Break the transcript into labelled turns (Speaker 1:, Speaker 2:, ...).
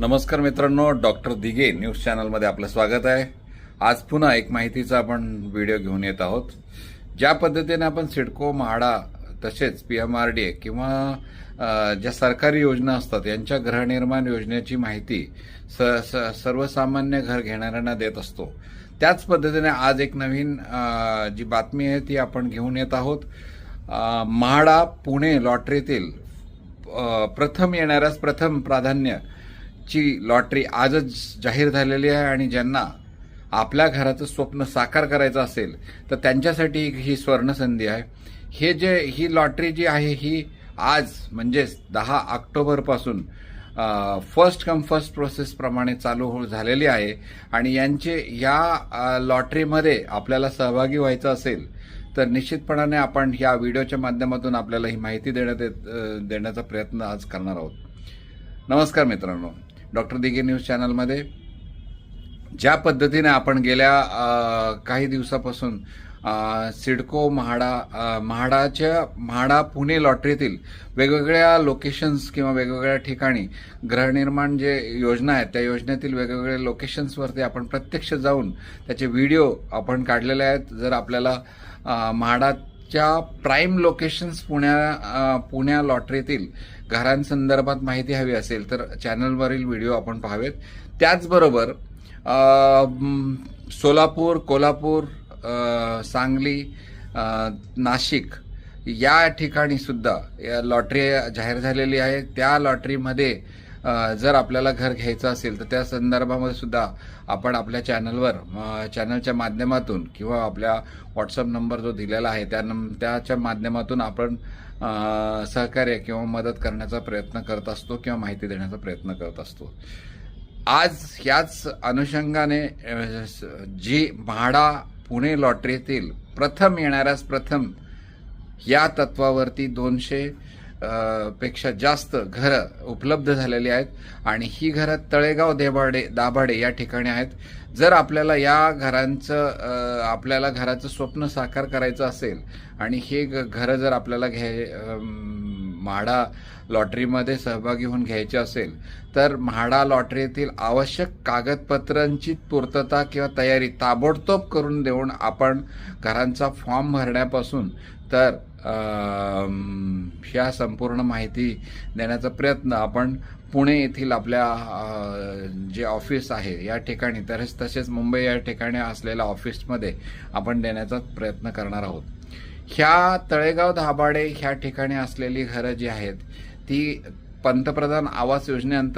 Speaker 1: नमस्कार मित्रांनो, doctor Dighe news चॅनलमध्ये आपलं स्वागत आहे। आज पुन्हा एक माहितीचा आपण व्हिडिओ घेऊन येत आहोत। ज्या पद्धतीने आपण सिडको, म्हाडा तसेच पीएमआरडीए किंवा ज्या सरकारी योजना असतात यांच्या गृहनिर्माण योजनेची माहिती सर्वसामान्य घर घेणाऱ्यांना देत असतो, त्याच पद्धतीने आज एक नवीन जी बातमी आहे ती आपण घेऊन येत आहोत। म्हाडा पुणे लॉटरीतील प्रथम येणाऱ्यास प्रथम प्राधान्य ची लॉटरी आजच जाहीर झालेली आहे आणि ज्यांना आपल्या घराचं स्वप्न साकार करायचं असेल तर त्यांच्यासाठी ही सुवर्णसंधी आहे। ही लॉटरी जी आहे ही आज म्हणजेच 10 ऑक्टोबरपासून फर्स्ट कम फर्स्ट प्रोसेस प्रमाणे चालू झालेली आहे आणि या लॉटरीमध्ये आपल्याला सहभागी व्हायचं असेल तर निश्चितपणाने आपण या व्हिडिओच्या माध्यमातून आपल्याला ही माहिती देण्याचा प्रयत्न आज करणार आहोत। नमस्कार मित्रांनो, डॉक्टर दिघे न्यूज चॅनलमध्ये ज्या पद्धतीने आपण गेल्या काही दिवसापासून सिडको म्हाडा पुणे लॉटरीतील वेगवेगळ्या लोकेशन्स किंवा वेगवेगळ्या ठिकाणी गृहनिर्माण जे योजना आहेत त्या योजनेतील वेगवेगळ्या लोकेशन्सवरती आपण प्रत्यक्ष जाऊन त्याचे व्हिडिओ आपण काढलेले आहेत। जर आपल्याला म्हाडाच्या प्राईम लोकेशन्स पुण्या लॉटरीतील घरांसंदर्भात माहिती हवी असेल तर चॅनलवरील व्हिडिओ आपण पाहावेत। त्याचबरोबर सोलापूर, कोल्हापूर, सांगली, नाशिक या ठिकाणी सुद्धा लॉटरी जाहीर झालेली आहे। त्या लॉटरीमध्ये जर आपल्याला घर घ्यायचं असेल तर त्या संदर्भामध्ये सुद्धा आपण आपल्या चॅनलच्या माध्यमातून किंवा आपल्या व्हॉट्सअप नंबर जो दिलेला आहे त्याच्या माध्यमातून आपण सहकार्य किंवा मदत करण्याचा प्रयत्न करत असतो किंवा माहिती देण्याचा प्रयत्न करत असतो। आज याच अनुषंगाने जी म्हाडा पुणे लॉटरीतील प्रथम येणाऱ्यास प्रथम या तत्वावरती 200 पेक्षा जास्त घरं उपलब्ध झालेली आहेत आणि ही घरं तळेगाव दाभाडे या ठिकाणी आहेत। जर आपल्याला आपल्याला घराचं स्वप्न साकार करायचं असेल आणि हे घरं जर आपल्याला म्हाडा लॉटरीमध्ये सहभागी होऊन घ्यायचे असेल तर म्हाडा लॉटरीतील आवश्यक कागदपत्रांची पूर्तता किंवा तयारी ताबडतोब करून देऊन आपण घरांचा फॉर्म भरण्यापासून तर ह्या संपूर्ण माहिती देण्याचा प्रयत्न आपण पुणे येथील आपल्या जे ऑफिस आहे या ठिकाणी तसेच मुंबई या ठिकाणी असलेल्या ऑफिसमध्ये आपण देण्याचा प्रयत्न करणार आहोत। ह्या तळेगाव दाभाडे ह्या ठिकाणी असलेली घरं जी आहेत ती पंतप्रधान आवास योजनेअंतर्गत